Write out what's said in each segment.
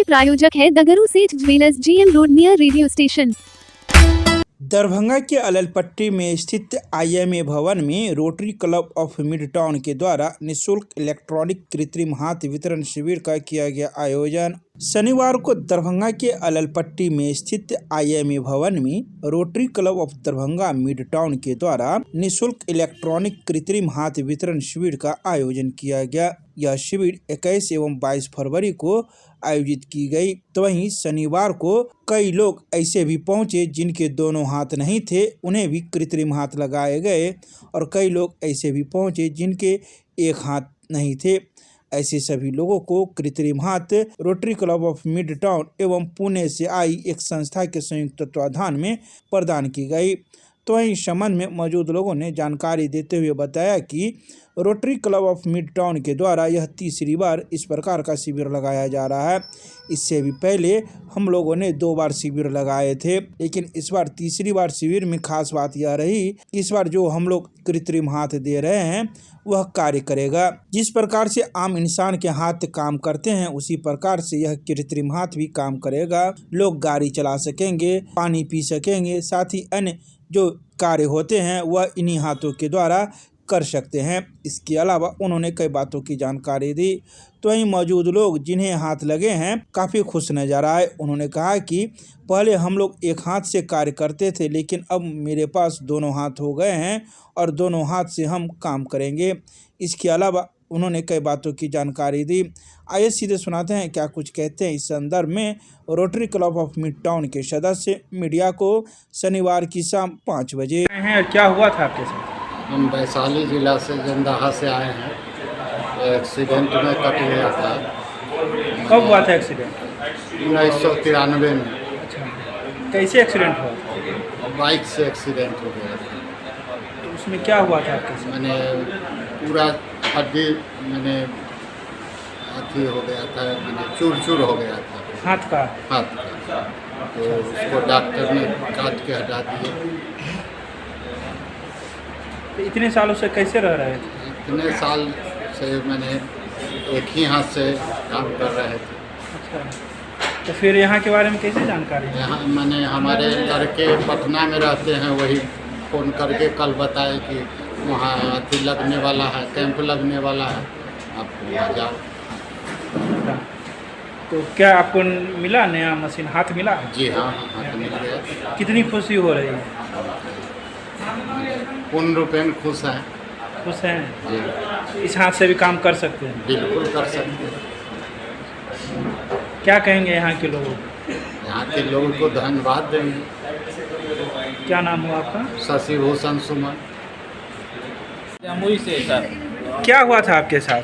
प्रायोजक है दगरू सेठ jewellers, GM road near radio station. Darbhanga के अललपट्टी में स्थित IMA भवन में rotary club of mid town के द्वारा निःशुल्क इलेक्ट्रॉनिक कृत्रिम हाथ वितरण शिविर का किया गया आयोजन। शनिवार को दरभंगा के अललपट्टी में स्थित IMA भवन में rotary club of Darbhanga mid town के द्वारा निःशुल्क इलेक्ट्रॉनिक कृत्रिम हाथ वितरण शिविर का आयोजन किया गया। यह शिविर 21 एवं 22 फरवरी को आयोजित की गई। तो वहीं शनिवार को कई लोग ऐसे भी पहुंचे जिनके दोनों हाथ नहीं थे, उन्हें भी कृत्रिम हाथ लगाए गए, और कई लोग ऐसे भी पहुंचे जिनके एक हाथ नहीं थे। ऐसे सभी लोगों को कृत्रिम हाथ rotary club of mid town एवं पुणे से आई एक संस्था के संयुक्त तत्वाधान में प्रदान की गई। तो वहीं इस संबंध में मौजूद लोगों ने जानकारी देते हुए बताया कि rotary club of mid town के द्वारा यह तीसरी बार इस प्रकार का शिविर लगाया जा रहा है। इससे भी पहले हम लोगों ने 2 बार शिविर लगाए थे, लेकिन इस बार तीसरी बार शिविर में खास बात यह रही, इस बार जो हम लोग कृत्रिम हाथ दे रहे हैं वह कार्य करेगा। जिस प्रकार से आम इंसान के हाथ काम करते हैं उसी प्रकार से यह कृत्रिम हाथ भी काम करेगा। लोग गाड़ी चला सकेंगे, पानी पी सकेंगे, साथ ही अन्य जो कार्य होते हैं वह इन्हीं हाथों के द्वारा कर सकते हैं। इसके अलावा उन्होंने कई बातों की जानकारी दी। तो वहीं मौजूद लोग जिन्हें हाथ लगे हैं काफ़ी खुश नजर आए। उन्होंने कहा कि पहले हम लोग एक हाथ से कार्य करते थे, लेकिन अब मेरे पास दोनों हाथ हो गए हैं और दोनों हाथ से हम काम करेंगे। इसके अलावा उन्होंने कई बातों की जानकारी दी। आइए सीधे सुनाते हैं क्या कुछ कहते हैं इस संदर्भ में rotary club of mid town के सदस्य मीडिया को शनिवार की शाम 5 बजे। क्या हुआ था आपके साथ? हम वैशाली जिला से जंदाहा से आए हैं। एक्सीडेंट में कट गया था। कब हुआ था एक्सीडेंट? 1993 में। अच्छा, कैसे एक्सीडेंट हुआ? बाइक से एक्सीडेंट हो गया था। तो उसमें क्या हुआ था आपके साथ? मैंने पूरा हड्डी मैंने अथी हो गया था, मैंने चूर चूर हो गया था हाथ का। तो उसको डॉक्टर ने काट के हटा दिए। तो इतने सालों से कैसे रह रहे थे? इतने साल से मैंने एक ही हाथ से काम कर रहे थे। अच्छा, तो फिर यहाँ के बारे में कैसे जानकारी? यहाँ मैंने हमारे लड़के पटना में रहते हैं, वही फ़ोन करके कल बताए कि वहाँ अथी लगने वाला है, कैंप लगने वाला है, आप वहाँ जाओ। तो क्या आपको मिला नया मशीन, हाथ मिला? जी हाँ, हाथ मिल गया। कितनी खुशी हो रही है? पूर्ण रूपेण खुश हैं। खुश हैं? जी, इस हाथ से भी काम कर सकते हैं? बिल्कुल कर सकते हैं। क्या कहेंगे यहाँ के लोगों को? यहाँ के लोगों को धन्यवाद देंगे। क्या नाम हुआ आपका? शशि भूषण सुमन। जमुई से सर, क्या हुआ था आपके साथ?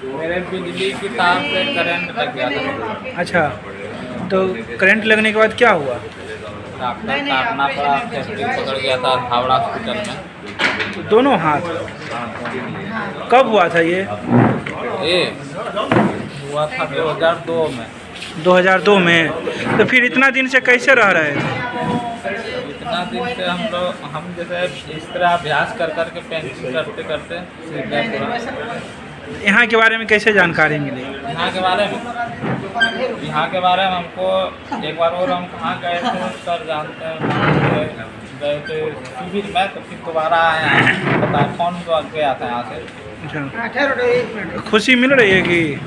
मेरे बिजली की तार से करंट लग गया था। अच्छा, तो करंट लगने के बाद क्या हुआ? डॉक्टर काटना पड़ा, फैक्ट्री पकड़ गया था हावड़ा हॉस्पिटल में। तो दोनों हाथ? कब हुआ था ये? ये हुआ था 2002 में। 2002 में? तो फिर इतना दिन से कैसे रह रहे थे? इतना दिन से हम जैसे इस तरह अभ्यास कर करके पेंटिंग करते करते सीख गए पूरा। यहाँ के बारे में कैसे जानकारी मिली? यहाँ के बारे में हमको एक बार और हम कहाँ गए थे सर जानते हैं, गए थे शिविर में, तो फिर दोबारा आए हैं, पता फोन तो गया था यहाँ से। अच्छा, खुशी मिल रही है कि?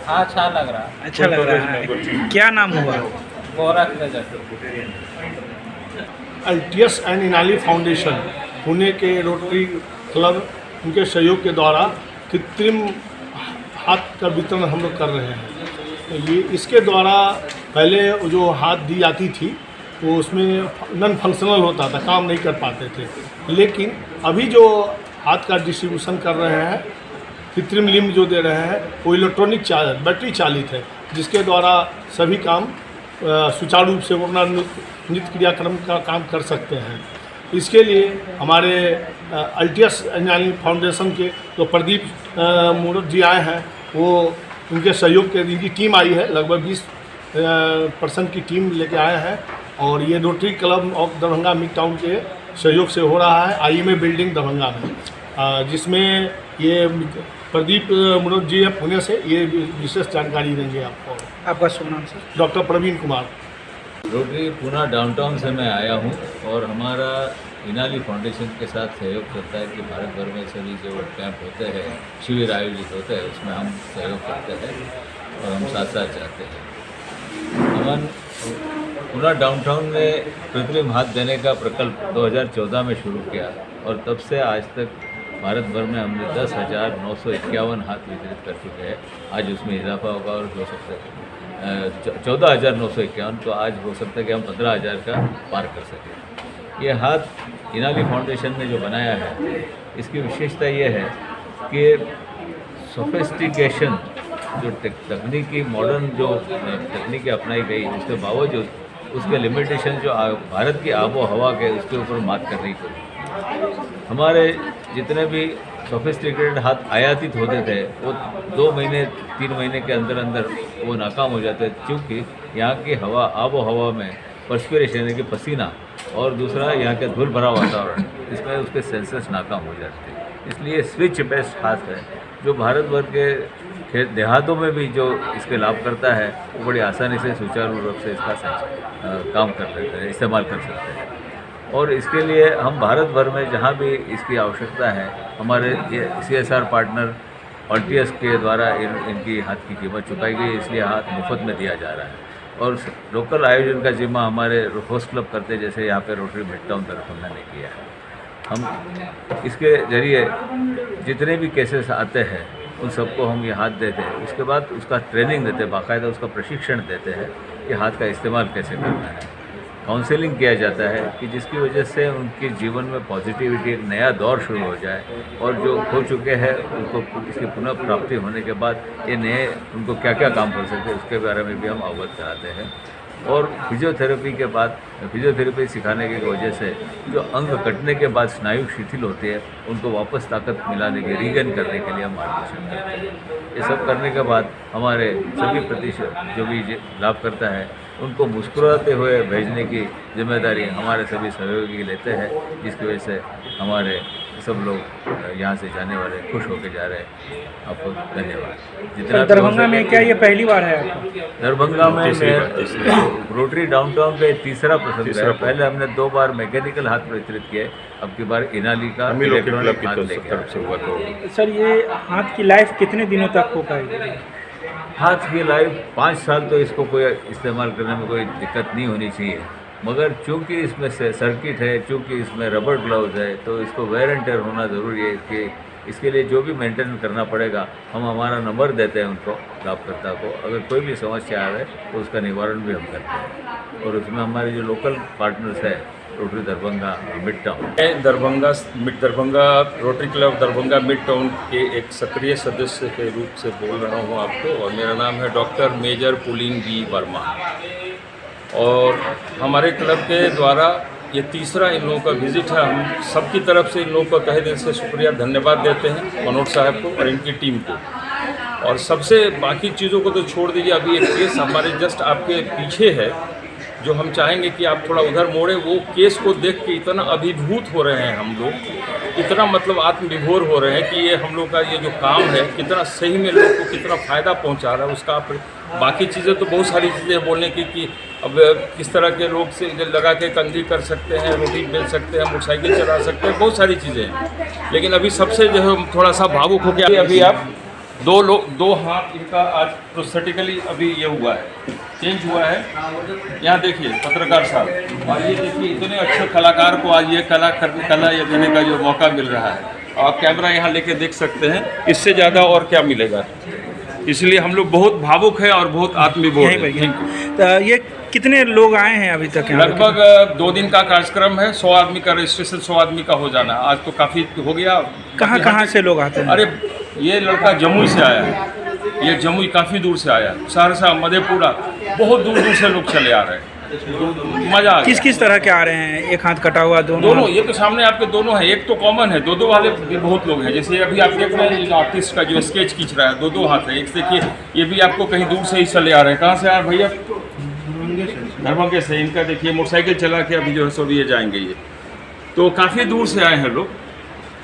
हाँ, अच्छा लग रहा है। अच्छा लग रहा है। क्या नाम हुआ? Gorakh Rajak. Altius and Inali foundation Pune के रोटरी क्लब, उनके सहयोग के द्वारा कृत्रिम हाथ का वितरण हम लोग कर रहे हैं। ये इसके द्वारा पहले जो हाथ दी जाती थी वो उसमें नॉन फंक्शनल होता था, काम नहीं कर पाते थे, लेकिन अभी जो हाथ का डिस्ट्रीब्यूशन कर रहे हैं, कृत्रिम लिम्ब जो दे रहे हैं, वो इलेक्ट्रॉनिक बैटरी चालित है, जिसके द्वारा सभी काम सुचारू रूप से अपना नित्य क्रियाक्रम का काम कर सकते हैं। इसके लिए हमारे अल्टियस एंड फाउंडेशन के जो प्रदीप मूर्त जी आए हैं, वो उनके सहयोग के इनकी टीम आई है, लगभग 20% की टीम लेके आए हैं, और ये rotary club of Darbhanga mid town के सहयोग से हो रहा है IMA बिल्डिंग दरभंगा में, जिसमें ये प्रदीप मनोज जी है पुणे से, ये विशेष जानकारी देंगे आपको। आपका शुभ नाम sir? Doctor Praveen Kumar. Rotary Poona downtown से मैं आया हूँ और हमारा इनाली फाउंडेशन के साथ सहयोग करता है कि भारत भर में सभी जो कैंप होते हैं, शिविर आयोजित होते हैं, उसमें हम सहयोग करते हैं और हम साथ साथ जाते हैं। अमन पूना डाउनटाउन में कृत्रिम हाथ देने का प्रकल्प 2014 में शुरू किया और तब से आज तक भारत भर में हमने 10,951 हाथ वितरित कर चुके हैं। आज उसमें इजाफा होगा और हो सकता है 14,951, तो आज हो सकता है कि हम 15,000 का पार कर सकें। ये हाथ इनाली फाउंडेशन ने जो बनाया है, इसकी विशेषता ये है कि सोफिस्टिकेशन जो तकनीकी मॉडर्न जो तकनीकें अपनाई गई, उसके बावजूद उसके लिमिटेशन जो भारत की आबो हवा के उसके ऊपर मात करनी पड़ी। हमारे जितने भी सोफिस्टिकेटेड हाथ आयातित होते थे वो 2 महीने 3 महीने के अंदर अंदर वो नाकाम हो जाते, क्योंकि यहाँ की हवा आबो हवा में पर्सपिरेशन यानी कि पसीना और दूसरा यहाँ का धूल भरा वातावरण, इसमें उसके सेंसर्स नाकाम हो जाते हैं। इसलिए स्विच बेस्ड हाथ है जो भारत भर के देहातों में भी जो इसके लाभ करता है, वो बड़ी आसानी से सुचारू रूप से इसका काम कर लेते हैं, इस्तेमाल कर सकते हैं। और इसके लिए हम भारत भर में जहाँ भी इसकी आवश्यकता है, हमारे CSR पार्टनर ऑल्टियस के द्वारा इनकी हाथ की कीमत चुकाई गई, इसलिए हाथ मुफ्त में दिया जा रहा है। और लोकल आयोजन का जिम्मा हमारे होस्ट क्लब करते, जैसे यहाँ पे रोटरी मिड टाउन दरभंगा ने किया है। हम इसके ज़रिए जितने भी केसेस आते हैं उन सबको हम ये हाथ देते हैं, उसके बाद उसका ट्रेनिंग देते हैं, बाकायदा उसका प्रशिक्षण देते हैं कि हाथ का इस्तेमाल कैसे करना है। काउंसलिंग किया जाता है कि जिसकी वजह से उनके जीवन में पॉजिटिविटी, एक नया दौर शुरू हो जाए और जो खो चुके हैं उनको इसकी पुनः प्राप्ति होने के बाद ये नए उनको क्या क्या काम कर सकते हैं उसके बारे में भी हम अवगत कराते हैं। और फिजियोथेरेपी के बाद, फिजियोथेरेपी सिखाने की वजह से जो अंग कटने के बाद स्नायु शिथिल होती है उनको वापस ताकत मिलाने के, रीगेन करने के लिए हम मार्गदर्शन करते हैं। ये सब करने के बाद हमारे सभी प्रतिशत जो भी लाभ करता है उनको मुस्कुराते हुए भेजने की जिम्मेदारी हमारे सभी सहयोगी लेते हैं, जिसकी वजह से हमारे सब लोग यहाँ से जाने वाले खुश होकर जा रहे हैं। आपको धन्यवाद। जितना दरभंगा में क्या ये पहली बार है आपको? दरभंगा में रोटरी डाउनटाउन का तीसरा प्रसंग है। पहले हमने 2 बार मैकेनिकल हाथ वितरित किए, अब की बार इनाली का इलेक्ट्रॉनिक हाथ लेके। सर ये हाथ की लाइफ कितने दिनों तक हो पाएगी? हाथ की लाइफ 5 साल तो इसको कोई इस्तेमाल करने में कोई दिक्कत नहीं होनी चाहिए, मगर चूंकि इसमें सर्किट है, चूंकि इसमें रबर ग्लव्स है, तो इसको वेयर एंड टेयर होना ज़रूरी है। कि इसके लिए जो भी मेंटेन करना पड़ेगा, हम हमारा नंबर देते हैं उनको, लाभकर्ता को। अगर कोई भी समस्या आ रहा है तो उसका निवारण भी हम करते हैं। और उसमें हमारे जो लोकल पार्टनर्स है रोटरी दरभंगा मिड टाउन, मैं Darbhanga rotary club Darbhanga mid town के एक सक्रिय सदस्य के रूप से बोल रहा हूँ आपको, और मेरा नाम है doctor major Puling B Verma. और हमारे क्लब के द्वारा ये तीसरा इन लोगों का विजिट है। हम सबकी तरफ से इन लोगों का तहे दिल से शुक्रिया, धन्यवाद देते हैं मनोज साहब को और इनकी टीम को। और सबसे बाकी चीज़ों को तो छोड़ दीजिए, अभी एक केस हमारे जस्ट आपके पीछे है जो हम चाहेंगे कि आप थोड़ा उधर मोड़े। वो केस को देख के इतना अभिभूत हो रहे हैं हम लोग, इतना मतलब आत्मविभोर हो रहे हैं कि ये हम लोग का ये जो काम है कितना सही में लोग को कितना फ़ायदा पहुंचा रहा है उसका। बाकी चीज़ें तो बहुत सारी चीज़ें बोलने की कि अब किस तरह के लोग से लगा के कंघी कर सकते हैं, रोटी बेच सकते हैं, मोटरसाइकिल चला सकते हैं, बहुत सारी चीज़ें हैं। लेकिन अभी सबसे जो है थोड़ा सा भावुक हो गया, अभी आप 2 हाथ इनका आज प्रोस्थेटिकली अभी ये हुआ है, चेंज हुआ है। यहाँ देखिए पत्रकार साहब, और ये देखिए इतने अच्छे कलाकार को आज ये कला ये देने का जो मौका मिल रहा है। आप कैमरा यहाँ लेके देख सकते हैं, इससे ज़्यादा और क्या मिलेगा। इसलिए हम लोग बहुत भावुक हैं और बहुत आत्मविभोर हैं। तो ये कितने लोग आए हैं अभी तक? लगभग 2 दिन का कार्यक्रम है। 100 आदमी का रजिस्ट्रेशन, 100 आदमी का हो जाना। आज तो काफ़ी हो गया। कहाँ से लोग आते हैं? अरे ये लड़का जमुई से आया है, ये जमुई काफ़ी दूर से आया है, सहरसा, मधेपुरा, बहुत दूर दूर से लोग चले आ रहे हैं। मज़ा आ गया। किस तरह के आ रहे हैं? एक हाथ कटा हुआ, दोनों? ये तो सामने आपके दोनों हैं। एक तो कॉमन है, 2 वाले भी बहुत लोग हैं। जैसे अभी आप देख रहे हैं आर्टिस्ट का जो स्केच खींच रहा है, 2 हाथ है। एक देखिए ये भी आपको कहीं दूर से ही चले आ रहे हैं। कहाँ से आ रहे भैया? दरभंगा से। इनका देखिए मोटरसाइकिल चला के अभी जो है सो ये जाएंगे। ये तो काफ़ी दूर से आए हैं लोग।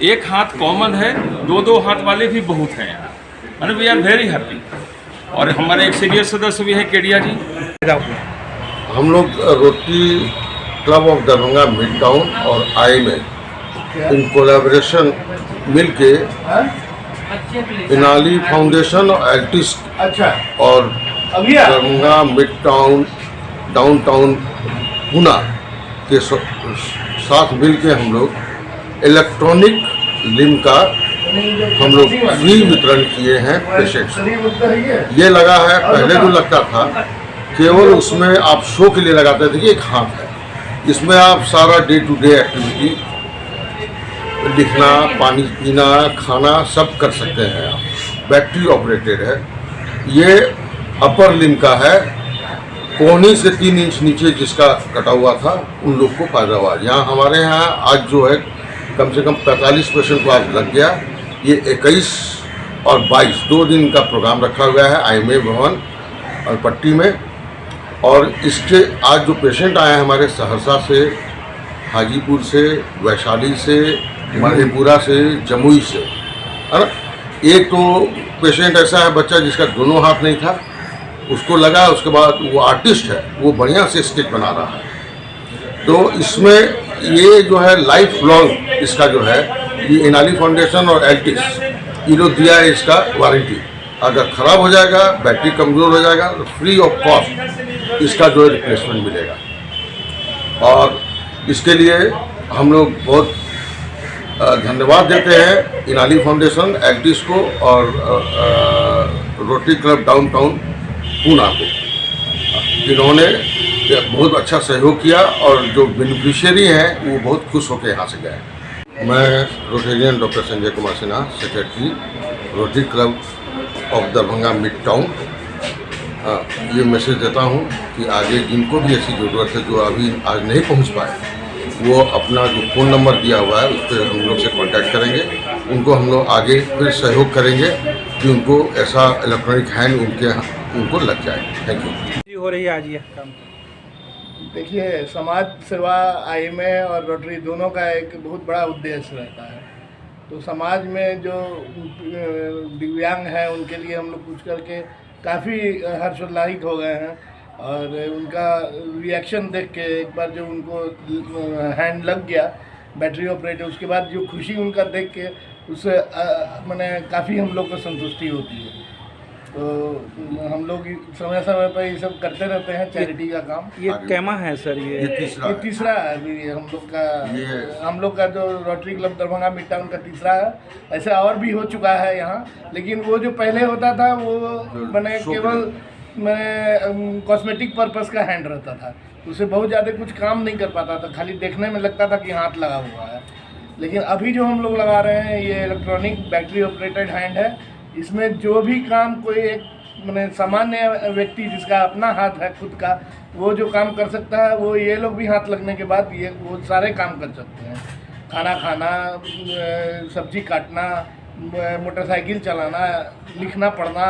एक हाथ कॉमन है, 2 हाथ वाले भी बहुत हैं। मैंने वी आर वेरी हैप्पी। और हमारे एक सीनियर सदस्य भी है केडिया जी। हम लोग rotary club of Darbhanga mid town और IMA इन कोलैबोरेशन मिलके इनाली फाउंडेशन और एल्टिस और Darbhanga mid town downtown Pune के साथ मिलके हम लोग इलेक्ट्रॉनिक लिम्ब का हम लोग फ्री वितरण किए हैं पेशेंट्स। ये लगा है, पहले जो लगता था केवल उसमें आप शो के लिए लगाते थे कि एक हाथ है, इसमें आप सारा डे टू डे एक्टिविटी, लिखना, पानी पीना, खाना सब कर सकते हैं आप। बैटरी ऑपरेटेड है। ये अपर लिम्ब का है, कोहनी से 3 इंच नीचे जिसका कटा हुआ था उन लोग को फायदा हुआ। यहाँ हमारे यहाँ आज जो है कम से कम 45 पेशेंट को आज लग गया। ये 21 और 22 2 दिन का प्रोग्राम रखा हुआ है IMA भवन और पट्टी में। और इसके आज जो पेशेंट आए हैं हमारे सहरसा से, हाजीपुर से, वैशाली से, मधेपुरा से, जमुई से, है ना। एक तो पेशेंट ऐसा है बच्चा जिसका दोनों हाथ नहीं था, उसको लगा, उसके बाद वो आर्टिस्ट है, वो बढ़िया से स्केच बना रहा है। तो इसमें ये जो है लाइफ लॉन्ग इसका जो है ये इनाली फाउंडेशन और एल्टिस ये लोग दिया है इसका वारंटी। अगर ख़राब हो जाएगा, बैटरी कमज़ोर हो जाएगा तो फ्री ऑफ कॉस्ट इसका जो है रिप्लेसमेंट मिलेगा। और इसके लिए हम लोग बहुत धन्यवाद देते हैं इनाली फाउंडेशन, एल्टिस को और रोटरी क्लब डाउनटाउन पुणे को। इन्होंने बहुत अच्छा सहयोग किया और जो बेनिफिशियरी हैं वो बहुत खुश होकर यहाँ से गए। मैं Rotarian doctor Sanjay Kumar Sinha, secretary rotary club of Darbhanga mid town, ये मैसेज देता हूँ कि आगे जिनको भी ऐसी ज़रूरत है जो अभी आज नहीं पहुँच पाए, वो अपना जो फ़ोन नंबर दिया हुआ है उस पर हम लोग से कांटेक्ट करेंगे। उनको हम लोग आगे फिर सहयोग करेंगे कि उनको ऐसा इलेक्ट्रॉनिक हैंड उनको लग जाए। Thank you. हो रही है आज ये काम? देखिए, समाज सेवा IMA और रोटरी दोनों का एक बहुत बड़ा उद्देश्य रहता है। तो समाज में जो दिव्यांग हैं उनके लिए हम लोग कुछ करके काफ़ी हर्षोल्लासित हो गए हैं। और उनका रिएक्शन देख के, एक बार जब उनको हैंड लग गया बैटरी ऑपरेटर, उसके बाद जो खुशी उनका देख के उससे मैंने काफ़ी हम लोग को संतुष्टि होती है। तो हम लोग समय समय पर ये सब करते रहते हैं चैरिटी का काम। ये कैमा है सर? ये तीसरा है अभी हम लोग का जो rotary club Darbhanga mid town का तीसरा है। ऐसा और भी हो चुका है यहाँ, लेकिन वो जो पहले होता था वो मैंने केवल कॉस्मेटिक पर्पस का हैंड रहता था, उससे बहुत ज़्यादा कुछ काम नहीं कर पाता था, खाली देखने में लगता था कि हाथ लगा हुआ है। लेकिन अभी जो हम लोग लगा रहे हैं ये इलेक्ट्रॉनिक बैटरी ऑपरेटेड हैंड है। इसमें जो भी काम कोई एक मैंने सामान्य व्यक्ति जिसका अपना हाथ है खुद का, वो जो काम कर सकता है वो ये लोग भी हाथ लगने के बाद ये वो सारे काम कर सकते हैं। खाना खाना, सब्जी काटना, मोटरसाइकिल चलाना, लिखना पढ़ना,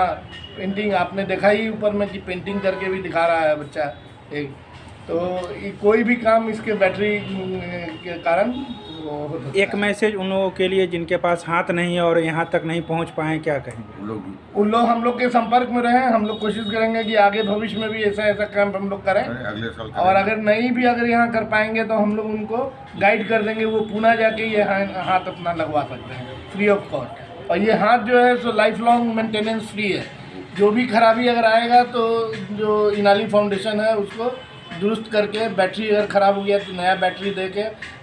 पेंटिंग। आपने देखा ही ऊपर में कि पेंटिंग करके भी दिखा रहा है बच्चा एक। तो कोई भी काम इसके बैटरी के कारण एक मैसेज उन लोगों के लिए जिनके पास हाथ नहीं है और यहाँ तक नहीं पहुँच पाए, क्या कहेंगे? उन लोग हम लोग के संपर्क में रहें। हम लोग कोशिश करेंगे कि आगे भविष्य में भी ऐसा कैंप हम लोग करें। अगले साल और अगर नहीं भी अगर यहाँ कर पाएंगे तो हम लोग उनको गाइड कर देंगे, वो पुणे जाके ये हाथ अपना लगवा सकते हैं फ्री ऑफ कॉस्ट। और ये हाथ जो है so life long maintenance free है। जो भी खराबी अगर आएगा तो जो इनाली फाउंडेशन है उसको दुरुस्त करके, बैटरी अगर ख़राब हो गया तो नया बैटरी दे के,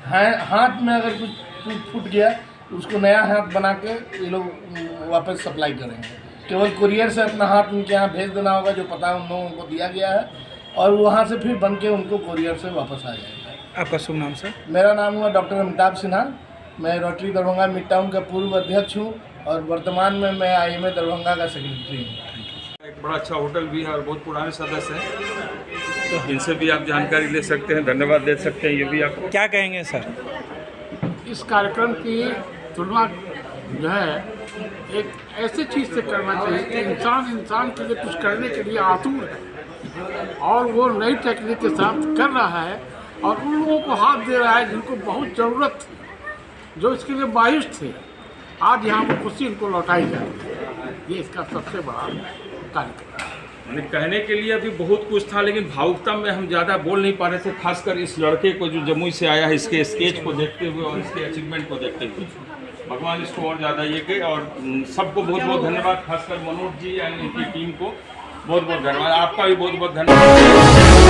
हाथ में अगर कुछ फूट गया तो उसको नया हाथ बना के ये लोग वापस सप्लाई करेंगे। केवल कुरियर से अपना हाथ उनके यहाँ भेज देना होगा, जो पता उन लोगों को दिया गया है, और वहाँ से फिर बन के उनको कुरियर से वापस आ जाएगा। आपका शुभ नाम सर? मेरा नाम हुआ डॉक्टर अमिताभ सिन्हा। मैं रोटरी दरभंगा मिड टाउन का पूर्व अध्यक्ष हूँ और वर्तमान में मैं IMA दरभंगा का सेक्रेटरी हूँ। एक बड़ा अच्छा होटल भी है और बहुत पुराने सदस्य हैं, तो इनसे भी आप जानकारी ले सकते हैं, धन्यवाद दे सकते हैं। ये भी आप क्या कहेंगे सर? इस कार्यक्रम की तुलना जो है एक ऐसी चीज़ से करना चाहिए कि इंसान के लिए कुछ करने के लिए आतुर है और वो नई टेक्निक के साथ कर रहा है और उन लोगों को हाथ दे रहा है जिनको बहुत ज़रूरत थी, जो इसके लिए बायुस थे। आज यहाँ पर खुशी इनको लौटाई जाए, देश का सबसे बड़ा कार्यक्रम है। यानी कहने के लिए अभी बहुत कुछ था, लेकिन भावुकता में हम ज़्यादा बोल नहीं पा रहे थे, खासकर इस लड़के को जो जमुई से आया है, इसके स्केच को देखते हुए और इसके अचीवमेंट को देखते हुए। भगवान इसको और ज़्यादा ये के, और सबको बहुत बहुत धन्यवाद, खासकर मनोज जी एंड इनकी टीम को बहुत बहुत धन्यवाद। आपका भी बहुत बहुत धन्यवाद।